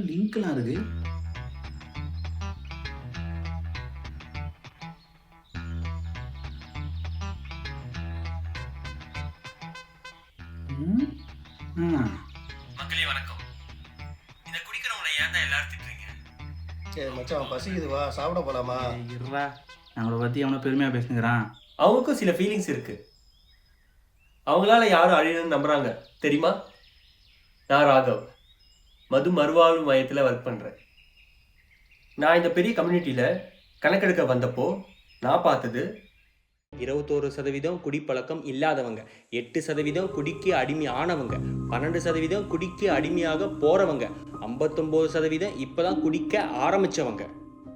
லிங்க்லாம் இருக்கு. மக்களே வணக்கம். இதை குடிக்கிறவங்களை ஏன் தான் எல்லாரும் திட்டுறீங்க? சரி மச்சான் பசிக்குது வா சாப்பிட போலாமா? இருடா, நம்மளை பற்றி அவனை பெருமையாக பேசுகிறான். அவங்களுக்கும் சில ஃபீலிங்ஸ் இருக்கு. அவங்களால யாரும் அழியணும்னு நம்புறாங்க தெரியுமா? நான் ராகவ், மது மறுவாழ்வு மையத்தில் ஒர்க் பண்ணுறேன். நான் இந்த பெரிய கம்யூனிட்டியில் கணக்கெடுக்க வந்தப்போ நான் பார்த்தது 21% குடிப்பழக்கம் இல்லாதவங்க, 8% குடிக்கு அடிமை ஆனவங்க, 12% குடிக்கு அடிமையாக போகிறவங்க, 59% இப்போ தான் குடிக்க ஆரம்பித்தவங்க.